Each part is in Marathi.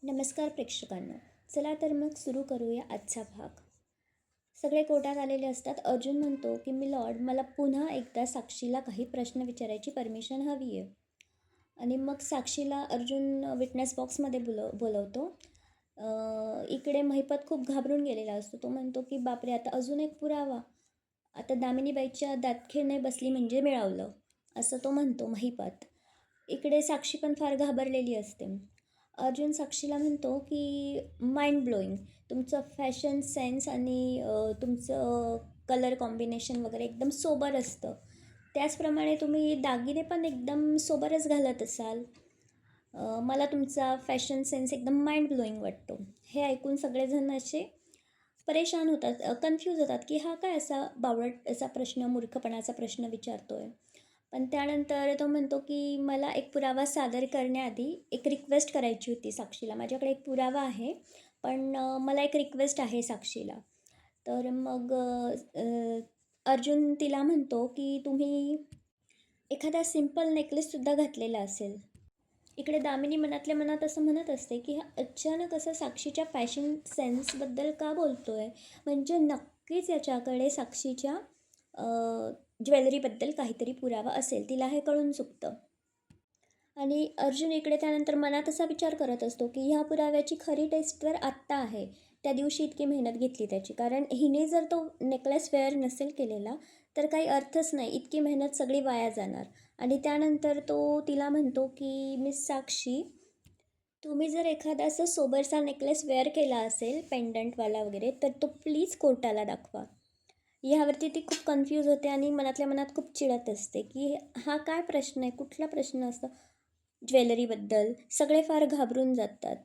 नमस्कार प्रेक्षकांनो. चला तर मग सुरू करूया आजचा भाग. सगळे कोर्टात आलेले असतात. अर्जुन म्हणतो की मी लॉर्ड, मला पुन्हा एकदा साक्षीला काही प्रश्न विचारायची परमिशन हवी आहे. आणि मग साक्षीला अर्जुन विटनेस बॉक्समध्ये बोलवतो. इकडे महिपत खूप घाबरून गेलेला असतो. तो म्हणतो की बापरे, आता अजून एक पुरावा. आता दामिनीबाईच्या दातखिळणे बसली म्हणजे मिळवलं, असं तो म्हणतो महिपत. इकडे साक्षी पण फार घाबरलेली असते. अर्जुन साक्षीला म्हणतो की माइंड ब्लोईंग, तुमचं फॅशन सेन्स आणि तुमचं कलर कॉम्बिनेशन वगैरे एकदम सोबर असतं. त्याचप्रमाणे तुम्ही दागिने पण एकदम सोबरच घालत असाल. मला तुमचा फॅशन सेन्स एकदम माइंड ब्लोईंग वाटतो. हे ऐकून सगळेजण असे परेशान होतात, कन्फ्यूज होतात की हा काय असा बावळट असा प्रश्न, मूर्खपणाचा प्रश्न विचारतोय. पण त्यानंतर तो म्हणतो की मला एक पुरावा सादर करण्याआधी एक रिक्वेस्ट करायची होती साक्षीला. माझ्याकडे एक पुरावा आहे, पण मला एक रिक्वेस्ट आहे साक्षीला. तर मग अर्जुन तिला म्हणतो की तुम्ही एखादा सिम्पल नेकलेससुद्धा घातलेला असेल. इकडे दामिनी मनातल्या मनात असं म्हणत असते की हा अचानक असं साक्षीच्या फॅशन सेन्सबद्दल का बोलतोय, म्हणजे नक्कीच याच्याकडे साक्षीच्या ज्वेलरीबद्दल काहीतरी पुरावा असेल. तिला हे कळून चुकतं. आणि अर्जुन इकडे त्यानंतर मनात असा विचार करत असतो की ह्या पुराव्याची खरी टेस्ट तर आत्ता आहे, त्या दिवशी इतकी मेहनत घेतली त्याची. कारण हिने जर तो नेकलेस वेअर नसेल केलेला तर काही अर्थच नाही, इतकी मेहनत सगळी वाया जाणार. आणि त्यानंतर तो तिला म्हणतो की मिस साक्षी, तुम्ही जर एखादा असं सोबरचा नेकलेस वेअर केला असेल पेंडंटवाला वगैरे, तर तो प्लीज कोर्टाला दाखवा. ह्यावरती ती खूप कन्फ्यूज होते आणि मनातल्या मनात खूप चिडत असते की हा काय प्रश्न आहे, कुठला प्रश्न असतो ज्वेलरीबद्दल. सगळे फार घाबरून जातात.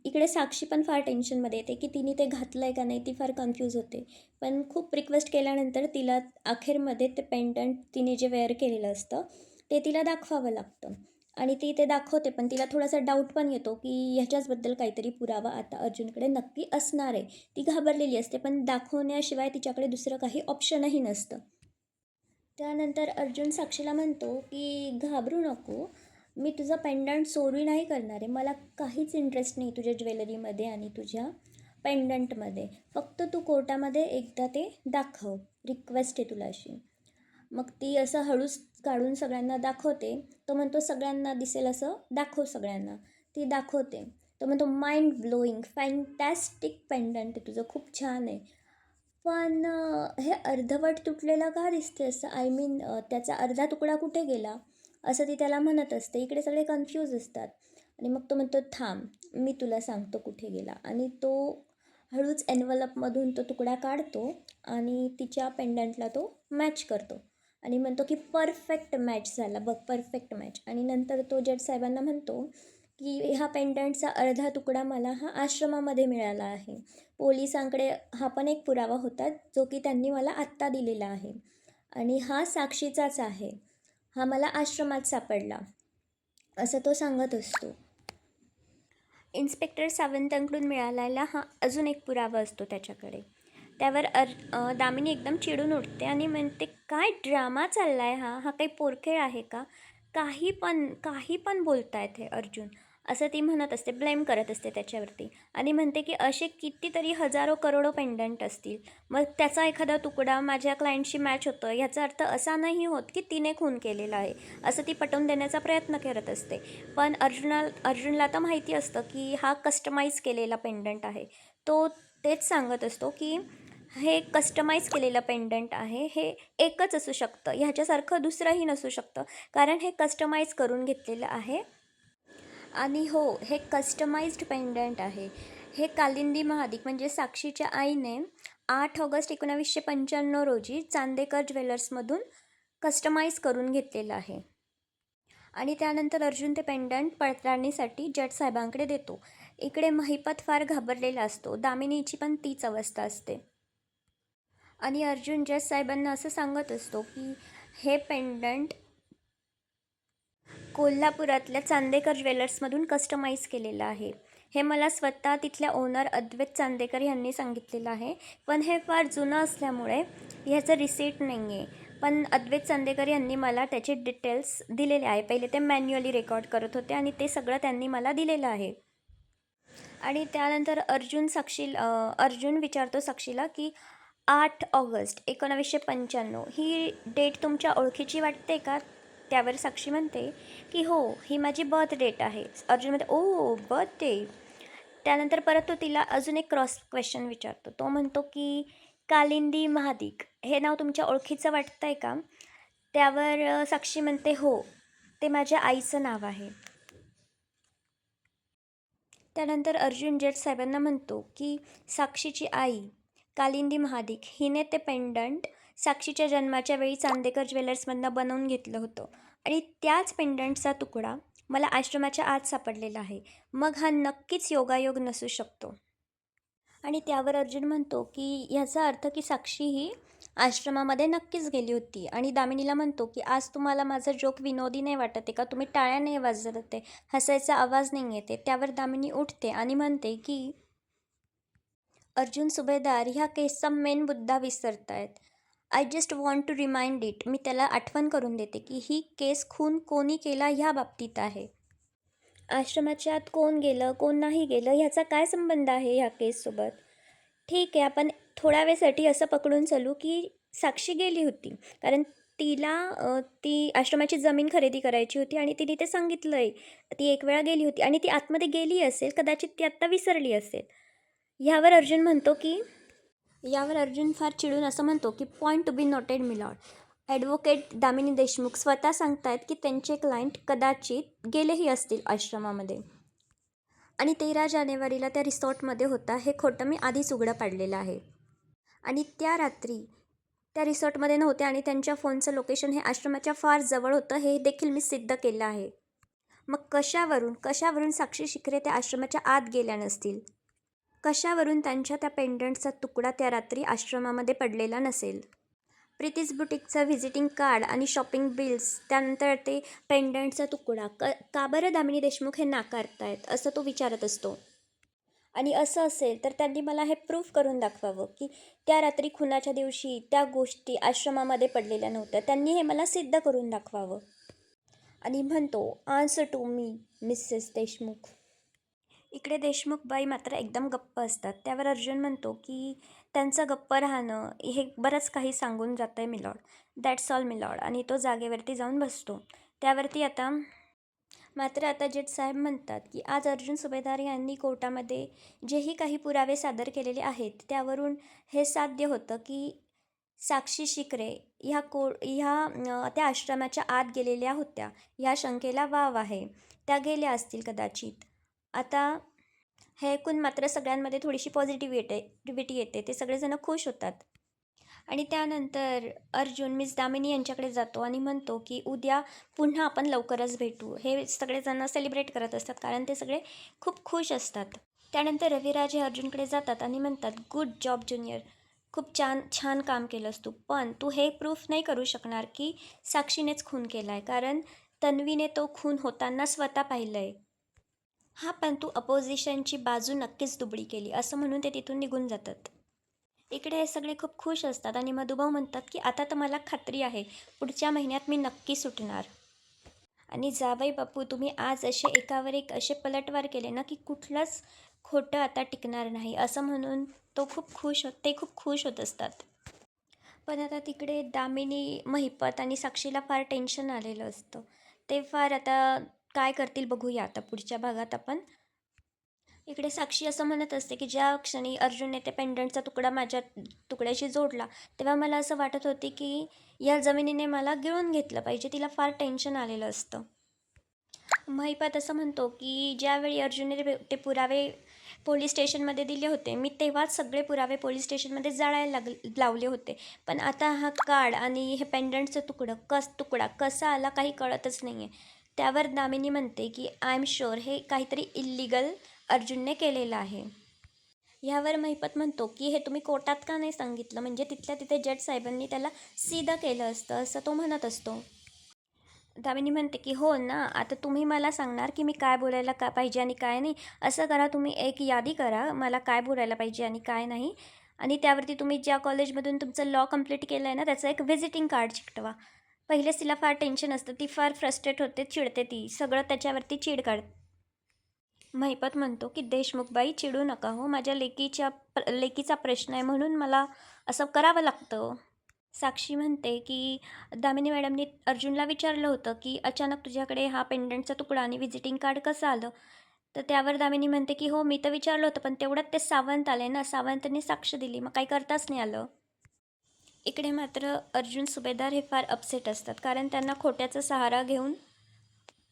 इकडे साक्षी पण फार टेन्शनमध्ये येते की तिने ते घातलं आहे का नाही, ती फार कन्फ्यूज होते. पण खूप रिक्वेस्ट केल्यानंतर तिला अखेरमध्ये ते पेंडंट तिने जे वेअर केलेलं असतं ते तिला दाखवावं लागतं. आणि ती ते दाखवते, पण तिला थोडासा डाऊट पण येतो की ह्याच्याचबद्दल काहीतरी पुरावा आता अर्जुनकडे नक्की असणार आहे. ती घाबरलेली असते, पण दाखवण्याशिवाय तिच्याकडे दुसरं काही ऑप्शनही नसतं. त्यानंतर अर्जुन साक्षीला म्हणतो की घाबरू नको, मी तुझं पेंडंट चोरी नाही करणार आहे. मला काहीच इंटरेस्ट नाही तुझ्या ज्वेलरीमध्ये आणि तुझ्या पेंडंटमध्ये. फक्त तू कोर्टामध्ये एकदा ते दाखव, रिक्वेस्ट आहे तुला अशी. मग ती असं हळूच काढून सगळ्यांना दाखवते. तो म्हणतो सगळ्यांना दिसेल असं दाखव सगळ्यांना. ती दाखवते. तो म्हणतो माइंड ब्लोईंग, फॅन्टॅस्टिक पेंडंट आहे तुझं, खूप छान आहे. पण हे अर्धवट तुटलेलं का दिसते असं, आय मीन त्याचा अर्धा तुकडा कुठे गेला, असं ती त्याला म्हणत असते. इकडे सगळे कन्फ्यूज असतात. आणि मग तो म्हणतो थांब, मी तुला सांगतो कुठे गेला. आणि तो हळूच एनवलपमधून तो तुकडा काढतो आणि तिच्या पेंडंटला तो मॅच करतो. आणि म्हणतो की परफेक्ट मॅच झाला बघ, परफेक्ट मॅच. आणि नंतर तो जज साहेबांना म्हणतो की हा पेंडंटचा अर्धा तुकडा मला हा आश्रमामध्ये मिळाला आहे. पोलिसांकडे हा पण एक पुरावा होता जो की त्यांनी मला आत्ता दिलेला आहे. आणि हा साक्षीचाच आहे, हा मला आश्रमात सापडला, असं तो सांगत असतो. इन्स्पेक्टर सावंतांकडून मिळालेला हा अजून एक पुरावा असतो त्याच्याकडे. त्यावर दामिनी एकदम चिडून उठते आणि म्हणते काय ड्रामा चालला आहे, हा काही पोरखेळ आहे का, काही पण बोलतायत हे अर्जुन, असं ती म्हणत असते. ब्लेम करत असते त्याच्यावरती. आणि म्हणते की असे कितीतरी हजारो करोडो पेंडंट असतील, मग त्याचा एखादा तुकडा माझ्या क्लायंटशी मॅच होतो, ह्याचा अर्थ असा नाही होत की तिने खून केलेला आहे, असं ती पटवून देण्याचा प्रयत्न करत असते. पण अर्जुनला तर माहिती असतं की हा कस्टमाइज केलेला पेंडंट आहे. तो तेच सांगत असतो की हे कस्टमाइज केलेलं पेंडंट आहे, हे एकच असू शकतं, ह्याच्यासारखं दुसरंही नसू शकतं, कारण हे कस्टमाइज करून घेतलेलं आहे. आणि हो, हे कस्टमाइज्ड पेंडंट आहे. हे कालिंदी महादिक म्हणजे साक्षीच्या आईने 8 ऑगस्ट 1995 रोजी चांदेकर ज्वेलर्समधून कस्टमाइज करून घेतलेलं आहे. आणि त्यानंतर अर्जुन ते पेंडंट पडताळणीसाठी जज साहेबांकडे देतो. इकडे महिपत फार घाबरलेला असतो. दामिनीची पण तीच अवस्था असते. आणि अर्जुन जज साहेबांना असं सांगत असतो की हे पेंडंट कोल्हापुरातल्या चांदेकर ज्वेलर्समधून कस्टमाइज केलेलं आहे. हे मला स्वतः तिथल्या ओनर अद्वैत चांदेकर यांनी सांगितलेलं आहे. पण हे फार जुनं असल्यामुळे ह्याचं रिसीट नाही आहे. पण अद्वैत चांदेकर यांनी मला त्याचे डिटेल्स दिलेले आहे. पहिले ते मॅन्युअली रेकॉर्ड करत होते आणि ते सगळं त्यांनी मला दिलेलं आहे. आणि त्यानंतर अर्जुन विचारतो साक्षीला की 8 ऑगस्ट 1995 ही डेट तुमच्या ओळखीची वाटते का? त्यावर साक्षी म्हणते की हो, ही माझी बर्थ डेट आहे. अर्जुन म्हणते ओ बर्थ डे. त्यानंतर परत तो तिला अजून एक क्रॉस क्वेश्चन विचारतो. तो म्हणतो की कालिंदी महादिक हे नाव तुमच्या ओळखीचं वाटतंय का? त्यावर साक्षी म्हणते हो, ते माझ्या आईचं नाव आहे. त्यानंतर अर्जुन जज साहेबांना म्हणतो की साक्षीची आई कालिंदी महादिक हिने ते पेंडंट साक्षीच्या जन्माच्या वेळी चांदेकर ज्वेलर्समधनं बनवून घेतलं होतं आणि त्याच पेंडंटचा तुकडा मला आश्रमाच्या आत सापडलेला आहे. मग हा नक्कीच योगायोग नसू शकतो. आणि त्यावर अर्जुन म्हणतो की ह्याचा अर्थ की साक्षी ही आश्रमामध्ये नक्कीच गेली होती. आणि दामिनीला म्हणतो की आज तुम्हाला माझा जोक विनोदी नाही वाटत आहे का? तुम्ही टाळ्या नाही वाजत आहे, हसायचा आवाज नाही येते. त्यावर दामिनी उठते आणि म्हणते की अर्जुन सुभेदार ह्या केसचा मेन मुद्दा विसरतायत. I just want to remind it. मी त्याला आठवण करून देते की ही केस खून कोणी केला ह्या बाबतीत आहे. आश्रमाच्या आत कोण गेलं कोण नाही गेलं ह्याचा काय संबंध आहे ह्या केससोबत? ठीक आहे, आपण थोड्या वेळसाठी असं पकडून चालू की साक्षी गेली होती कारण तिला ती आश्रमाची जमीन खरेदी करायची होती आणि तिने ते सांगितलं आहे. ती एक वेळा गेली होती आणि ती आतमध्ये गेली असेल, कदाचित ती आत्ता विसरली असेल. यावर अर्जुन फार चिडून असं म्हणतो की point to be noted milord. Advocate Damini Deshmukh स्वतः सांगतायत की त्यांचे क्लायंट कदाचित गेलेही असतील आश्रमामध्ये आणि 13 जानेवारीला त्या रिसॉर्टमध्ये होता. हे खोटं मी आधीच उघडं पाडलेलं आहे आणि त्या रात्री त्या रिसॉर्टमध्ये नव्हते आणि त्यांच्या फोनचं लोकेशन हे आश्रमाच्या फार जवळ होतं हे देखील मी सिद्ध केलं आहे. मग कशावरून साक्षी शिकरे त्या आश्रमाच्या आत गेल्या नसतील? कशावरून त्यांच्या त्या पेंडंटचा तुकडा त्या रात्री आश्रमामध्ये पडलेला नसेल? प्रीतीज बुटीकचं व्हिजिटिंग कार्ड आणि शॉपिंग बिल्स, त्यानंतर ते पेंडंटचा तुकडा का बरं दामिनी देशमुख हे नाकारतायत असं तो विचारत असतो. आणि असं असेल तर त्यांनी मला हे प्रूफ करून दाखवावं की त्या रात्री खुनाच्या दिवशी त्या गोष्टी आश्रमामध्ये पडलेल्या नव्हत्या. त्यांनी हे मला सिद्ध करून दाखवावं. आणि म्हणतो answer to me Mrs Deshmukh. इकडे देशमुख बाई मात्र एकदम गप्प असतात. त्यावर अर्जुन म्हणतो की त्यांचं गप्प राहणं हे बरंच काही सांगून जातं आहे मिलॉर्ड. That's all milord. आणि तो जागेवरती जाऊन बसतो. त्यावरती आता जज साहेब म्हणतात की आज अर्जुन सुभेदार यांनी कोर्टामध्ये जेही काही पुरावे सादर केलेले आहेत त्यावरून हे साध्य होतं की साक्षी शिकरे त्या आश्रमाच्या आत गेलेल्या होत्या. ह्या शंकेला वाव आहे. त्या गेल्या असतील कदाचित. आता हे ऐकून मात्र सगळ्यांमध्ये थोडीशी पॉझिटिव्हिटी येते. ते सगळेजण खुश होतात. आणि त्यानंतर अर्जुन मिस दामिनी यांच्याकडे जातो आणि म्हणतो की उद्या पुन्हा आपण लवकरच भेटू. हे सगळेजण सेलिब्रेट करत असतात कारण ते सगळे खूप खुश असतात. त्यानंतर रविराज हे अर्जुनकडे जातात आणि म्हणतात गुड जॉब ज्युनियर. खूप छान काम केलंस तू. पण तू हे प्रूफ नाही करू शकणार की साक्षीनेच खून केला आहे कारण तन्वीने तो खून होताना स्वतः पाहिलं आहे. हा, पण तू अपोजिशनची बाजू नक्कीच दुबळी केली असं म्हणून ते तिथून निघून जातात. इकडे हे सगळे खूप खुश असतात आणि मधुभाऊ म्हणतात की आता तर मला खात्री आहे पुढच्या महिन्यात मी नक्की सुटणार. आणि जावई बापू तुम्ही आज असे एकावर एक असे पलटवार केले ना की कुठलंच खोटं आता टिकणार नाही असं म्हणून ते खूप खुश होत असतात. पण आता तिकडे दामिनी, महिपत आणि साक्षीला फार टेन्शन आलेलं असतं. ते फार आता काय करतील बघूया आता पुढच्या भागात आपण. इकडे साक्षी असं म्हणत असते की ज्या क्षणी अर्जुनने ते पेंडंटचा तुकडा माझ्या तुकड्याशी जोडला तेव्हा मला असं वाटत होते की या जमिनीने मला गिळून घेतलं पाहिजे. तिला फार टेन्शन आलेलं असतं. महिपात असं म्हणतो की ज्यावेळी अर्जुनने ते पुरावे पोलीस स्टेशनमध्ये दिले होते मी तेव्हाच सगळे पुरावे पोलीस स्टेशनमध्ये जाळायला लावले होते. पण आता हा कार्ड आणि हे पेंडंटचं तुकडा कसा आला काही कळतच नाही आहे. त्यावर दामिनी म्हणते की आय एम शुअर हे काहीतरी इल्लिगल अर्जुनने केलेलं आहे. ह्यावर महिपत म्हणतो की हे तुम्ही कोर्टात का नाही सांगितलं, म्हणजे तिथल्या तिथे जज साहेबांनी त्याला सीधं केलं असतं असं तो म्हणत असतो. दामिनी म्हणते की हो ना, आता तुम्ही मला सांगणार की मी काय बोलायला पाहिजे आणि काय नाही. असं करा, तुम्ही एक यादी करा मला काय बोलायला पाहिजे आणि काय नाही. आणि त्यावरती तुम्ही ज्या कॉलेजमधून तुमचं लॉ कंप्लीट केलं आहे ना त्याचं एक व्हिजिटिंग कार्ड चिकटवा. पहिलेच तिला फार टेन्शन असतं, ती फार फ्रस्ट्रेट होते, चिडते, ती सगळं त्याच्यावरती चीड काढते. महिपत म्हणतो की देशमुखबाई चिडू नका हो, माझ्या लेकीचा प्रश्न आहे म्हणून मला असं करावं लागतं. साक्षी म्हणते की दामिनी मॅडमनी अर्जुनला विचारलं होतं की अचानक तुझ्याकडे हा पेंडंटचा तुकडा आणि व्हिजिटिंग कार्ड कसं आलं. तर त्यावर दामिनी म्हणते की हो मी तर विचारलं होतं, पण तेवढ्यात ते सावंत आले ना, सावंतने साक्ष दिली, मग काही करताच नाही आलं. इकडे मात्र अर्जुन सुभेदार हे फार अपसेट असतात, कारण त्यांना खोट्याचा सहारा घेऊन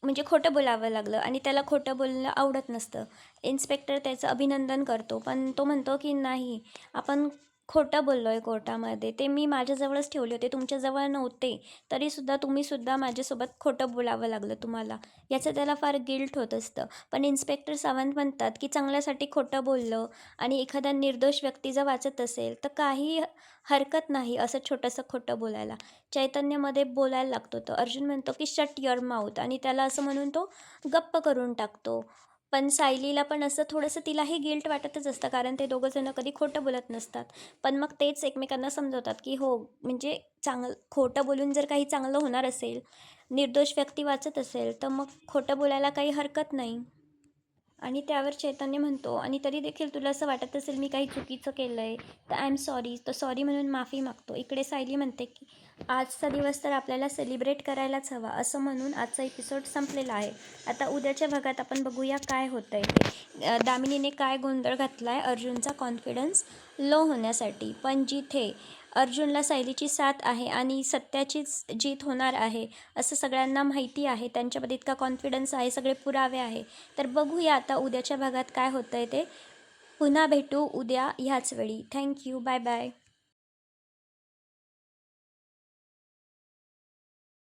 म्हणजे खोटं बोलावं लागलं आणि त्याला खोटं बोलणं आवडत नसतं. इन्स्पेक्टर त्याचं अभिनंदन करतो, पण तो म्हणतो की नाही, आपण खोटं बोललो आहे कोर्टामध्ये, ते मी माझ्याजवळच ठेवले होते, तुमच्याजवळ नव्हते, तरीसुद्धा तुम्हीसुद्धा माझ्यासोबत खोटं बोलावं लागलं तुम्हाला. याचं त्याला फार गिल्ट होत असतं. पण इन्स्पेक्टर सावंत म्हणतात की चांगल्यासाठी खोटं बोललं आणि एखादा निर्दोष व्यक्ती जर वाचत असेल तर काही हरकत नाही असं छोटंसं खोटं बोलायला. चैतन्यमध्ये बोलायला लागतो तो. अर्जुन म्हणतो की शट युअर माउथ आणि त्याला असं म्हणून तो गप्प करून टाकतो. पण सायलीला पण असं थोडंसं तिलाही गिल्ट वाटतच असतं, कारण ते दोघंजणं कधी खोटं बोलत नसतात. पण मग तेच एकमेकांना समजवतात की हो, म्हणजे खोटं बोलून जर काही चांगलं होणार असेल, निर्दोष व्यक्ती वाचत असेल, तर मग खोटं बोलायला काही हरकत नाही. आणि त्यावर चैतन्य म्हणतो आणि तरी देखील तुला असं वाटत असेल मी काही चुकीचं केलं आहे तर आय एम सॉरी, तो सॉरी म्हणून माफी मागतो. इकडे सायली म्हणते की आजचा दिवस तर आपल्याला सेलिब्रेट करायलाच हवा, असं म्हणून आजचा एपिसोड संपलेला आहे. आता उद्याच्या भागात आपण बघूया काय होतं आहे ते. दामिनीने काय गोंधळ घातला आहे अर्जुनचा कॉन्फिडन्स लो होण्यासाठी. पण जिथे अर्जुनला सायलीची साथ आहे आणि सत्याचीच जीत होणार आहे असं सगळ्यांना माहिती आहे, त्यांच्यामध्ये इतका कॉन्फिडन्स आहे, सगळे पुरावे आहे. तर बघूया आता उद्याच्या भागात काय होतं आहे ते. पुन्हा भेटू उद्या ह्याच वेळी. Thank you, bye bye.